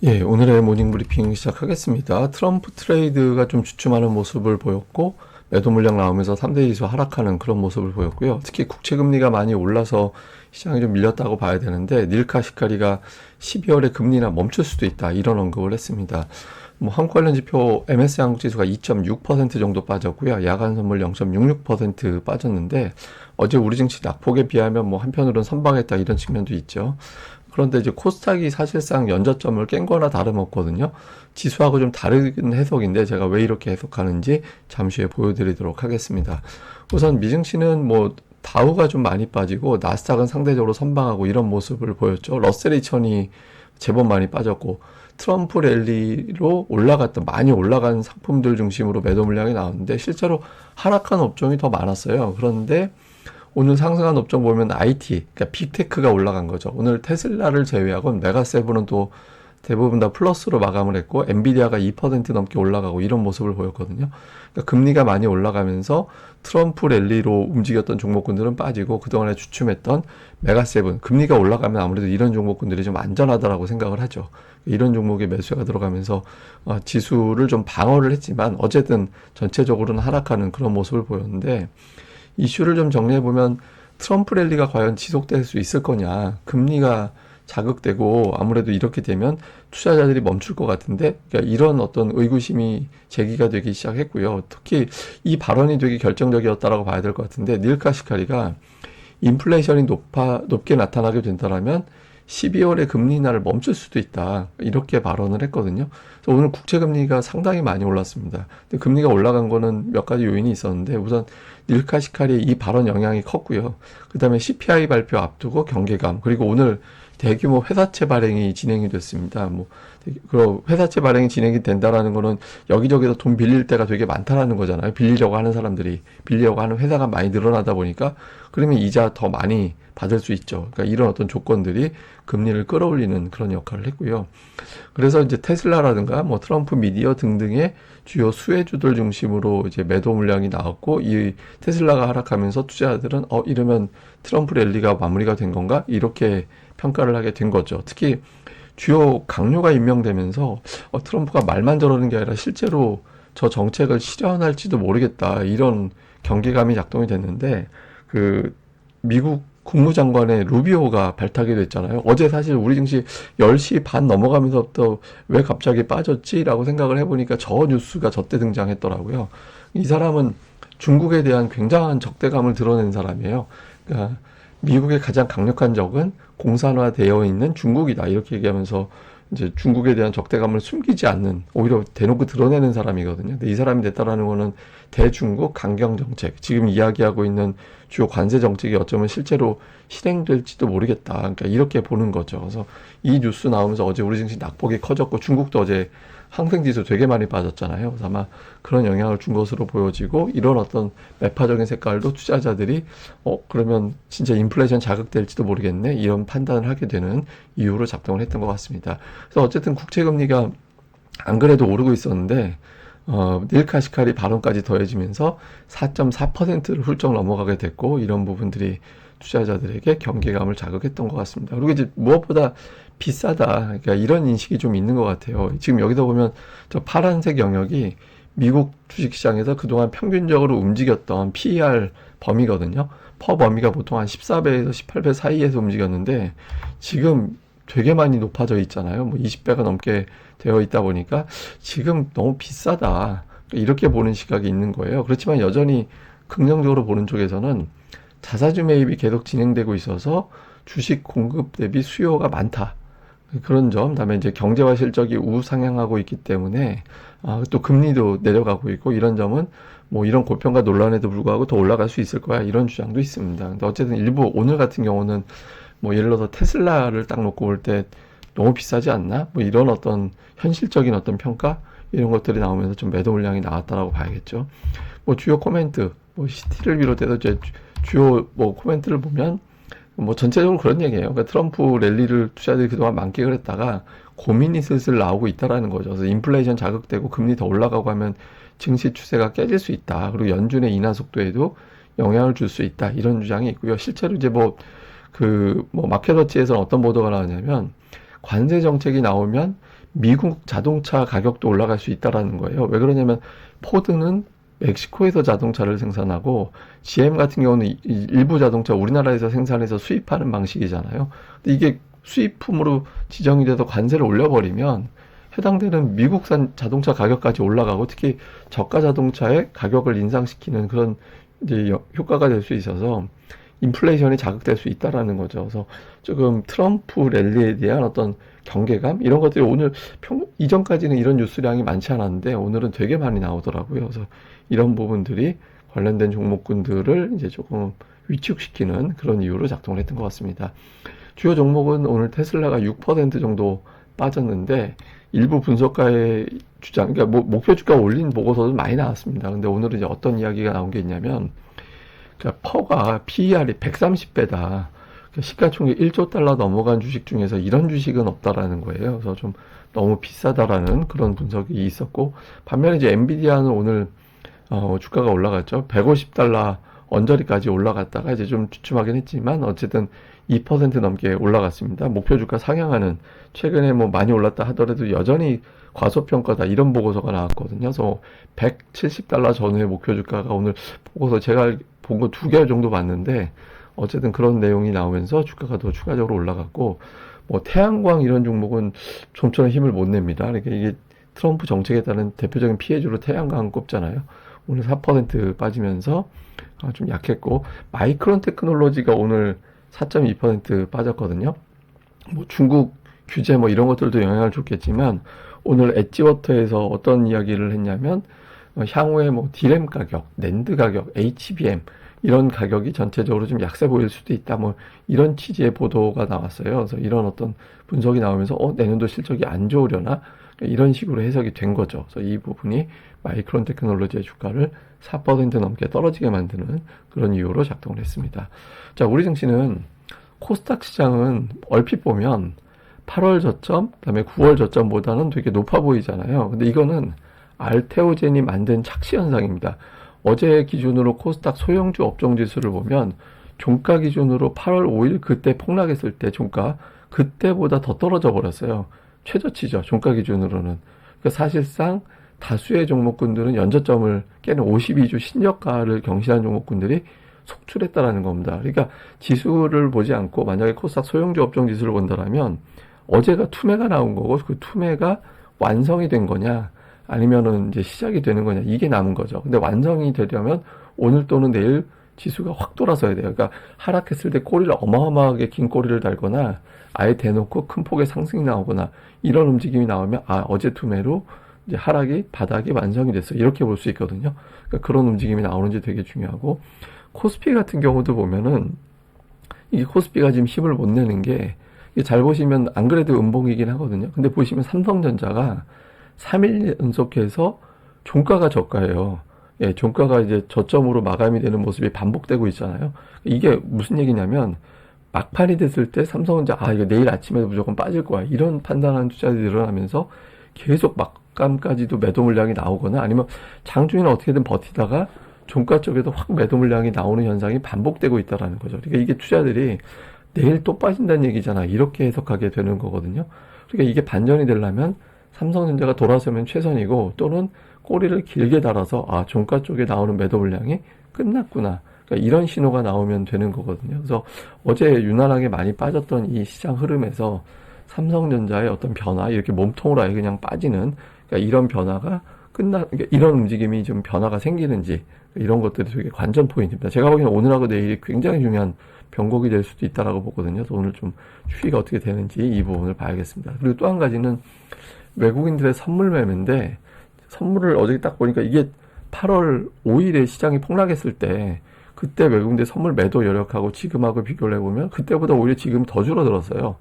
예, 오늘의 모닝 브리핑 시작하겠습니다. 트럼프 트레이드가 좀 주춤하는 모습을 보였고, 매도 물량 나오면서 3대 지수 하락하는 그런 모습을 보였고요. 특히 국채 금리가 많이 올라서 시장이 좀 밀렸다고 봐야 되는데, 닐카 시카리가 12월에 금리나 멈출 수도 있다, 이런 언급을 했습니다. 한국 관련 지표 MSCI 한국 지수가 2.6% 정도 빠졌고요. 야간 선물 0.66% 빠졌는데, 어제 우리 증시 낙폭에 비하면 한편으로는 선방했다, 이런 측면도 있죠. 그런데 이제 코스닥이 사실상 연저점을 깬 거나 다름없거든요. 지수하고 좀 다른 해석인데 제가 왜 이렇게 해석하는지 잠시 후에 보여드리도록 하겠습니다. 우선 미증시는 다우가 좀 많이 빠지고 나스닥은 상대적으로 선방하고 이런 모습을 보였죠. 러셀 2000이 제법 많이 빠졌고 트럼프 랠리로 많이 올라간 상품들 중심으로 매도 물량이 나왔는데 실제로 하락한 업종이 더 많았어요. 그런데 오늘 상승한 업종 보면 IT, 그러니까 빅테크가 올라간 거죠. 오늘 테슬라를 제외하고 메가세븐은 또 대부분 다 플러스로 마감을 했고 엔비디아가 2% 넘게 올라가고 이런 모습을 보였거든요. 그러니까 금리가 많이 올라가면서 트럼프 랠리로 움직였던 종목군들은 빠지고 그동안에 주춤했던 메가세븐, 금리가 올라가면 아무래도 이런 종목군들이 좀 안전하다라고 생각을 하죠. 이런 종목에 매수가 들어가면서 지수를 좀 방어를 했지만 어쨌든 전체적으로는 하락하는 그런 모습을 보였는데 이슈를 좀 정리해보면 트럼프 랠리가 과연 지속될 수 있을 거냐. 금리가 자극되고 아무래도 이렇게 되면 투자자들이 멈출 것 같은데 그러니까 이런 어떤 의구심이 제기가 되기 시작했고요. 특히 이 발언이 되게 결정적이었다라고 봐야 될 것 같은데 닐카 시카리가 인플레이션이 높게 나타나게 된다면 12월에 금리 인하를 멈출 수도 있다. 이렇게 발언을 했거든요. 그래서 오늘 국채 금리가 상당히 많이 올랐습니다. 근데 금리가 올라간 거는 몇 가지 요인이 있었는데 우선 닐카 시카리의 이 발언 영향이 컸고요. 그다음에 CPI 발표 앞두고 경계감 그리고 오늘 대규모 회사채 발행이 진행이 됐습니다. 그 회사채 발행이 진행이 된다라는 거는 여기저기서 돈 빌릴 때가 되게 많다라는 거잖아요. 빌리려고 하는 사람들이 빌리려고 하는 회사가 많이 늘어나다 보니까 그러면 이자 더 많이 받을 수 있죠. 그러니까 이런 어떤 조건들이 금리를 끌어올리는 그런 역할을 했고요. 그래서 이제 테슬라라든가 트럼프 미디어 등등의 주요 수혜주들 중심으로 이제 매도 물량이 나왔고 이 테슬라가 하락하면서 투자자들은 이러면 트럼프 랠리가 마무리가 된 건가? 이렇게 평가를 하게 된 거죠. 특히 주요 강요가 임명되면서 트럼프가 말만 저러는 게 아니라 실제로 저 정책을 실현할지도 모르겠다. 이런 경계감이 작동이 됐는데 그 미국 국무장관의 루비오가 발탁이 됐잖아요. 어제 사실 우리 증시 10시 반 넘어가면서부터 왜 갑자기 빠졌지라고 생각을 해보니까 저 뉴스가 저때 등장했더라고요. 이 사람은 중국에 대한 굉장한 적대감을 드러낸 사람이에요. 그러니까 미국의 가장 강력한 적은 공산화되어 있는 중국이다. 이렇게 얘기하면서 이제 중국에 대한 적대감을 숨기지 않는 오히려 대놓고 드러내는 사람이거든요. 근데 이 사람이 됐다라는 거는 대중국 강경 정책, 지금 이야기하고 있는 주요 관세 정책이 어쩌면 실제로 실행될지도 모르겠다. 그러니까 이렇게 보는 거죠. 그래서 이 뉴스 나오면서 어제 우리 증시 낙폭이 커졌고 중국도 어제 항생지수 되게 많이 빠졌잖아요. 그래서 아마 그런 영향을 준 것으로 보여지고 이런 어떤 매파적인 색깔도 투자자들이 그러면 진짜 인플레이션 자극될지도 모르겠네 이런 판단을 하게 되는 이유로 작동을 했던 것 같습니다. 그래서 어쨌든 국채금리가 안 그래도 오르고 있었는데 닐카 시카리 발언까지 더해지면서 4.4%를 훌쩍 넘어가게 됐고 이런 부분들이 투자자들에게 경계감을 자극했던 것 같습니다. 그리고 이제 무엇보다 비싸다. 그러니까 이런 인식이 좀 있는 것 같아요. 지금 여기다 보면 저 파란색 영역이 미국 주식시장에서 그동안 평균적으로 움직였던 PER 범위거든요. 퍼 범위가 보통 한 14배에서 18배 사이에서 움직였는데 지금 되게 많이 높아져 있잖아요. 20배가 넘게 되어 있다 보니까 지금 너무 비싸다. 이렇게 보는 시각이 있는 거예요. 그렇지만 여전히 긍정적으로 보는 쪽에서는 자사주 매입이 계속 진행되고 있어서 주식 공급 대비 수요가 많다. 그런 점, 다음에 이제 경제와 실적이 우상향하고 있기 때문에 또 금리도 내려가고 있고 이런 점은 이런 고평가 논란에도 불구하고 더 올라갈 수 있을 거야 이런 주장도 있습니다. 근데 어쨌든 일부 오늘 같은 경우는 예를 들어서 테슬라를 딱 놓고 볼 때 너무 비싸지 않나? 이런 어떤 현실적인 어떤 평가 이런 것들이 나오면서 좀 매도 물량이 나왔다라고 봐야겠죠. 주요 코멘트, 시티를 비롯해서 이제 주요 코멘트를 보면 전체적으로 그런 얘기예요. 그러니까 트럼프 랠리를 투자자들이 그동안 만끽을 했다가 고민이 슬슬 나오고 있다라는 거죠. 그래서 인플레이션 자극되고 금리 더 올라가고 하면 증시 추세가 깨질 수 있다. 그리고 연준의 인하 속도에도 영향을 줄 수 있다. 이런 주장이 있고요. 실제로 이제 마켓워치에서는 어떤 보도가 나오냐면 관세 정책이 나오면 미국 자동차 가격도 올라갈 수 있다라는 거예요. 왜 그러냐면 포드는 멕시코에서 자동차를 생산하고 GM 같은 경우는 일부 자동차 우리나라에서 생산해서 수입하는 방식이잖아요. 근데 이게 수입품으로 지정이 돼서 관세를 올려버리면 해당되는 미국산 자동차 가격까지 올라가고 특히 저가 자동차의 가격을 인상시키는 그런 이제 효과가 될 수 있어서 인플레이션이 자극될 수 있다라는 거죠. 그래서 조금 트럼프 랠리에 대한 어떤 경계감 이런 것들이 오늘 이전까지는 이런 뉴스량이 많지 않았는데 오늘은 되게 많이 나오더라고요. 그래서 이런 부분들이 관련된 종목군들을 이제 조금 위축시키는 그런 이유로 작동을 했던 것 같습니다. 주요 종목은 오늘 테슬라가 6% 정도 빠졌는데 일부 분석가의 주장, 그러니까 목표 주가 올린 보고서도 많이 나왔습니다. 근데 오늘은 이제 어떤 이야기가 나온 게 있냐면, 그러니까 퍼가 PER이 130배다. 시가총액 1조 달러 넘어간 주식 중에서 이런 주식은 없다라는 거예요. 그래서 좀 너무 비싸다라는 그런 분석이 있었고, 반면에 이제 엔비디아는 오늘 주가가 올라갔죠. 150달러 언저리까지 올라갔다가 이제 좀 주춤하긴 했지만 어쨌든 2% 넘게 올라갔습니다. 목표 주가 상향하는 최근에 뭐 많이 올랐다 하더라도 여전히 과소평가다 이런 보고서가 나왔거든요. 그래서 170달러 전후의 목표 주가가 오늘 보고서 제가 본 거 2개 정도 봤는데 어쨌든 그런 내용이 나오면서 주가가 더 추가적으로 올라갔고 뭐 태양광 이런 종목은 좀처럼 힘을 못 냅니다. 그러니까 이게 트럼프 정책에 따른 대표적인 피해주로 태양광 꼽잖아요. 오늘 4% 빠지면서 좀 약했고 마이크론 테크놀로지가 오늘 4.2% 빠졌거든요. 뭐 중국 규제 뭐 이런 것들도 영향을 줬겠지만 오늘 엣지워터에서 어떤 이야기를 했냐면 향후에 뭐 디램 가격, 낸드 가격, HBM 이런 가격이 전체적으로 좀 약세 보일 수도 있다. 뭐 이런 취지의 보도가 나왔어요. 그래서 이런 어떤 분석이 나오면서 내년도 실적이 안 좋으려나 이런 식으로 해석이 된 거죠. 그래서 이 부분이 마이크론 테크놀로지의 주가를 4% 넘게 떨어지게 만드는 그런 이유로 작동을 했습니다. 자, 우리 증시는 코스닥 시장은 얼핏 보면 8월 저점, 그다음에 9월 저점보다는 되게 높아 보이잖아요. 근데 이거는 알테오젠이 만든 착시 현상입니다. 어제 기준으로 코스닥 소형주 업종 지수를 보면 종가 기준으로 8월 5일 그때 폭락했을 때 종가 그때보다 더 떨어져 버렸어요. 최저치죠. 종가 기준으로는. 그러니까 사실상 다수의 종목군들은 연저점을 깨는 52주 신저가를 경신한 종목군들이 속출했다라는 겁니다. 그러니까 지수를 보지 않고 만약에 코스닥 소형주 업종 지수를 본다라면 어제가 투매가 나온 거고 그 투매가 완성이 된 거냐 아니면은 이제 시작이 되는 거냐 이게 남은 거죠. 근데 완성이 되려면 오늘 또는 내일 지수가 확 돌아서야 돼요. 그러니까 하락했을 때 꼬리를 어마어마하게 긴 꼬리를 달거나 아예 대놓고 큰 폭의 상승이 나오거나 이런 움직임이 나오면 어제 투매로 이제 하락이 바닥이 완성이 됐어 이렇게 볼 수 있거든요. 그러니까 그런 움직임이 나오는지 되게 중요하고 코스피 같은 경우도 보면은 이게 코스피가 지금 힘을 못 내는 게 잘 보시면 안 그래도 음봉이긴 하거든요. 근데 보시면 삼성전자가 3일 연속해서 종가가 저가예요. 예, 종가가 이제 저점으로 마감이 되는 모습이 반복되고 있잖아요. 이게 무슨 얘기냐면 막판이 됐을 때 삼성전자 이거 내일 아침에도 무조건 빠질 거야 이런 판단하는 투자들이 일어나면서 계속 막감까지도 매도 물량이 나오거나 아니면 장중에는 어떻게든 버티다가 종가 쪽에도 확 매도 물량이 나오는 현상이 반복되고 있다라는 거죠. 그러니까 이게 투자들이 내일 또 빠진다는 얘기잖아 이렇게 해석하게 되는 거거든요. 그러니까 이게 반전이 되려면 삼성전자가 돌아서면 최선이고 또는 꼬리를 길게 달아서 종가 쪽에 나오는 매도 물량이 끝났구나. 그러니까 이런 신호가 나오면 되는 거거든요. 그래서 어제 유난하게 많이 빠졌던 이 시장 흐름에서 삼성전자의 어떤 변화, 이렇게 몸통으로 아예 그냥 빠지는 그러니까 이런 변화가 그러니까 이런 움직임이 좀 변화가 생기는지 이런 것들이 되게 관전 포인트입니다. 제가 보기에는 오늘하고 내일이 굉장히 중요한 변곡이 될 수도 있다라고 보거든요. 그래서 오늘 좀 추이가 어떻게 되는지 이 부분을 봐야겠습니다. 그리고 또 한 가지는 외국인들의 선물 매매인데 선물을 어저께 딱 보니까 이게 8월 5일에 시장이 폭락했을 때 그때 외국인들 선물 매도 여력하고 지금하고 비교를 해보면 그때보다 오히려 지금 더 줄어들었어요.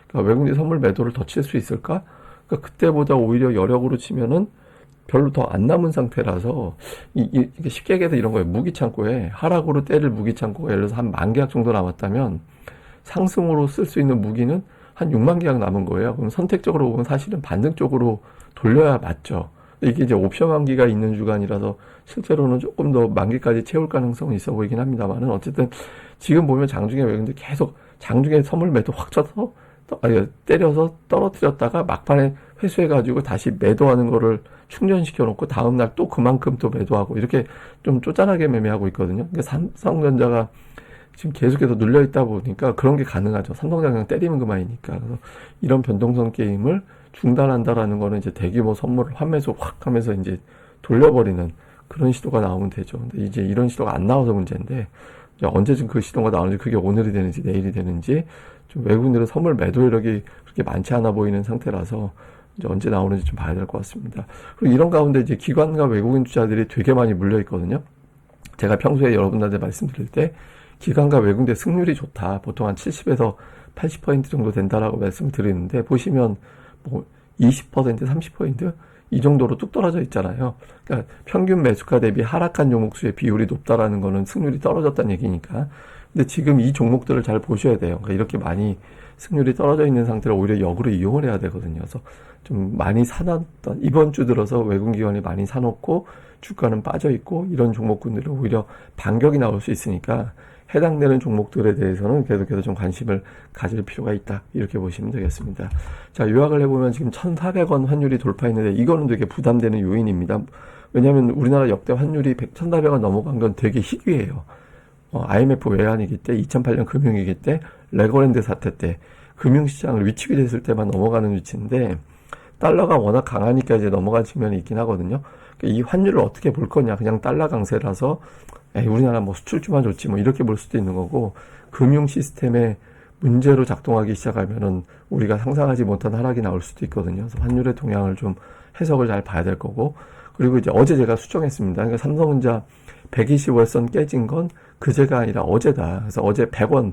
그러니까 외국인들 선물 매도를 더 칠 수 있을까? 그러니까 그때보다 오히려 여력으로 치면은 별로 더 안 남은 상태라서 이게 쉽게 얘기해서 이런 거예요. 무기창고에 하락으로 때릴 무기창고가 예를 들어서 한 10,000계약 정도 남았다면 상승으로 쓸 수 있는 무기는 한 6만 계약 남은 거예요. 그럼 선택적으로 보면 사실은 반등 쪽으로 돌려야 맞죠. 이게 이제 옵션 만기가 있는 주간이라서 실제로는 조금 더 만기까지 채울 가능성은 있어 보이긴 합니다만은 어쨌든 지금 보면 장중에 외국인들 계속 장중에 선물 매도 확 쳐서 때려서 떨어뜨렸다가 막판에 회수해가지고 다시 매도하는 거를 충전시켜 놓고 다음날 또 그만큼 또 매도하고 이렇게 좀 쪼잔하게 매매하고 있거든요. 그러니까 삼성전자가 지금 계속해서 눌려 있다 보니까 그런 게 가능하죠. 삼성전자 그냥 때리면 그만이니까. 그래서 이런 변동성 게임을 중단한다라는 거는 이제 대규모 선물을 환매수 확 하면서 이제 돌려버리는 그런 시도가 나오면 되죠. 근데 이제 이런 시도가 안 나와서 문제인데, 언제쯤 그 시도가 나오는지, 그게 오늘이 되는지 내일이 되는지, 좀 외국인들은 선물 매도 이력이 그렇게 많지 않아 보이는 상태라서 이제 언제 나오는지 좀 봐야 될 것 같습니다. 그리고 이런 가운데 이제 기관과 외국인 투자들이 되게 많이 물려 있거든요. 제가 평소에 여러분들한테 말씀드릴 때 기관과 외국인들 승률이 좋다. 보통 한 70에서 80% 정도 된다라고 말씀드리는데, 보시면 뭐 20%, 30% 이 정도로 뚝 떨어져 있잖아요. 그러니까 평균 매수가 대비 하락한 종목 수의 비율이 높다라는 거는 승률이 떨어졌다는 얘기니까. 근데 지금 이 종목들을 잘 보셔야 돼요. 그러니까 이렇게 많이 승률이 떨어져 있는 상태를 오히려 역으로 이용을 해야 되거든요. 그래서 좀 많이 사놨던, 이번 주 들어서 외국 기관이 많이 사놓고 주가는 빠져 있고 이런 종목군들은 오히려 반격이 나올 수 있으니까 해당되는 종목들에 대해서는 계속해서 좀 관심을 가질 필요가 있다. 이렇게 보시면 되겠습니다. 자, 요약을 해보면 지금 1,400원 환율이 돌파했는데 이거는 되게 부담되는 요인입니다. 왜냐하면 우리나라 역대 환율이 1,400원 넘어간 건 되게 희귀해요. IMF 외환위기 때, 2008년 금융위기 때, 레거랜드 사태 때 금융시장을 위축이 됐을 때만 넘어가는 위치인데, 달러가 워낙 강하니까 이제 넘어간 측면이 있긴 하거든요. 이 환율을 어떻게 볼 거냐, 그냥 달러 강세라서 우리나라 뭐 수출주만 좋지 뭐 이렇게 볼 수도 있는 거고, 금융 시스템의 문제로 작동하기 시작하면은 우리가 상상하지 못한 하락이 나올 수도 있거든요. 그래서 환율의 동향을 좀 해석을 잘 봐야 될 거고, 그리고 이제 어제 제가 수정했습니다. 그러니까 삼성전자 120월선 깨진 건 그제가 아니라 어제다. 그래서 어제 100원,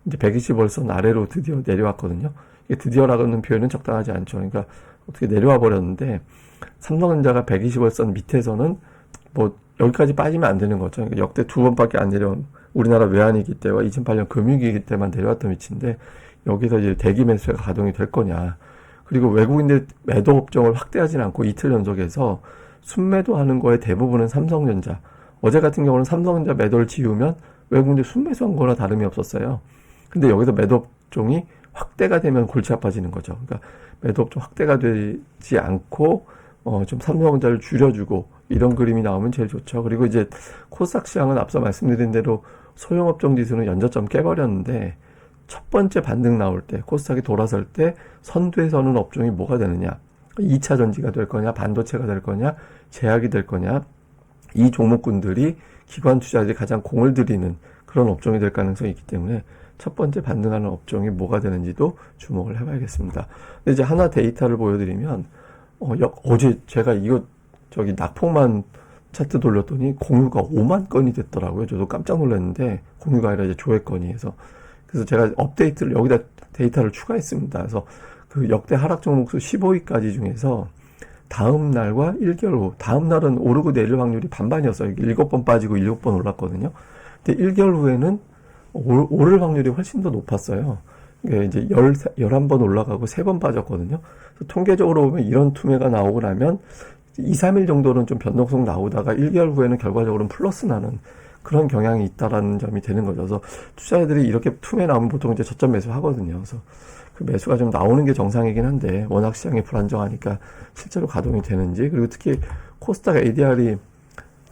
이제 120월선 아래로 드디어 내려왔거든요. 이게 드디어라는 표현은 적당하지 않죠. 그러니까 어떻게 내려와 버렸는데, 삼성전자가 120월선 밑에서는 뭐 여기까지 빠지면 안 되는 거죠. 그러니까 역대 두 번밖에 안 내려온, 우리나라 외환위기 때와 2008년 금융위기 때만 내려왔던 위치인데, 여기서 이제 대기 매수가 가동이 될 거냐. 그리고 외국인들 매도 업종을 확대하진 않고 이틀 연속해서 순매도하는 거에 대부분은 삼성전자. 어제 같은 경우는 삼성전자 매도를 지우면 외국인들 순매수한 거나 다름이 없었어요. 근데 여기서 매도 업종이 확대가 되면 골치 아파지는 거죠. 그러니까 매도 업종 확대가 되지 않고 좀 삼성전자를 줄여주고 이런 그림이 나오면 제일 좋죠. 그리고 이제 코스닥 시장은 앞서 말씀드린 대로 소형업종 지수는 연저점 깨버렸는데, 첫 번째 반등 나올 때, 코스닥이 돌아설 때 선두에 서는 업종이 뭐가 되느냐, 2차 전지가 될 거냐, 반도체가 될 거냐, 제약이 될 거냐, 이 종목군들이 기관 투자자들이 가장 공을 들이는 그런 업종이 될 가능성이 있기 때문에 첫 번째 반등하는 업종이 뭐가 되는지도 주목을 해봐야겠습니다. 근데 이제 하나 데이터를 보여드리면, 어제 제가 낙폭만 차트 돌렸더니 공유가 5만 건이 됐더라고요. 저도 깜짝 놀랐는데, 공유가 아니라 이제 조회 건이 해서. 그래서 제가 업데이트를, 여기다 데이터를 추가했습니다. 그래서 그 역대 하락 종목수 15위까지 중에서 다음 날과 1개월 후, 다음 날은 오르고 내릴 확률이 반반이었어요. 7번 빠지고 7번 올랐거든요. 근데 1개월 후에는 오를 확률이 훨씬 더 높았어요. 이게 이제 11번 올라가고 3번 빠졌거든요. 그래서 통계적으로 보면 이런 투매가 나오고 나면 2, 3일 정도는 좀 변동성 나오다가 1개월 후에는 결과적으로는 플러스 나는 그런 경향이 있다라는 점이 되는 거죠. 그래서 투자자들이 이렇게 투매 나오면 보통 이제 저점 매수 하거든요. 그래서 그 매수가 좀 나오는 게 정상이긴 한데, 워낙 시장이 불안정하니까 실제로 가동이 되는지, 그리고 특히 코스닥 ADR이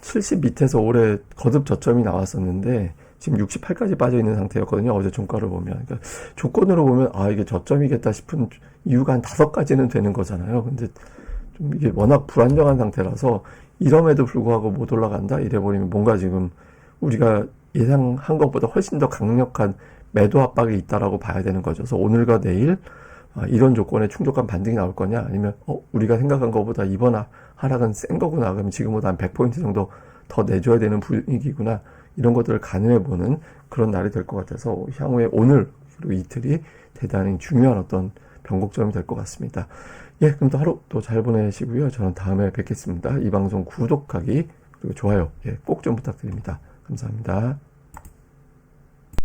70 밑에서 올해 거듭 저점이 나왔었는데, 지금 68까지 빠져 있는 상태였거든요. 어제 종가를 보면. 그러니까 조건으로 보면, 이게 저점이겠다 싶은 이유가 한 5가지는 되는 거잖아요. 근데 좀 이게 워낙 불안정한 상태라서 이럼에도 불구하고 못 올라간다? 이래버리면 뭔가 지금 우리가 예상한 것보다 훨씬 더 강력한 매도 압박이 있다라고 봐야 되는 거죠. 그래서 오늘과 내일 이런 조건에 충족한 반등이 나올 거냐, 아니면 우리가 생각한 것보다 이번 하락은 센 거구나, 그럼 지금보다 한 100포인트 정도 더 내줘야 되는 분위기구나, 이런 것들을 가늠해보는 그런 날이 될 것 같아서 향후에 오늘 그리고 이틀이 대단히 중요한 어떤 변곡점이 될 것 같습니다. 예, 그럼 또 하루 또 잘 보내시고요. 저는 다음에 뵙겠습니다. 이 방송 구독하기 그리고 좋아요 꼭 좀 부탁드립니다. 감사합니다.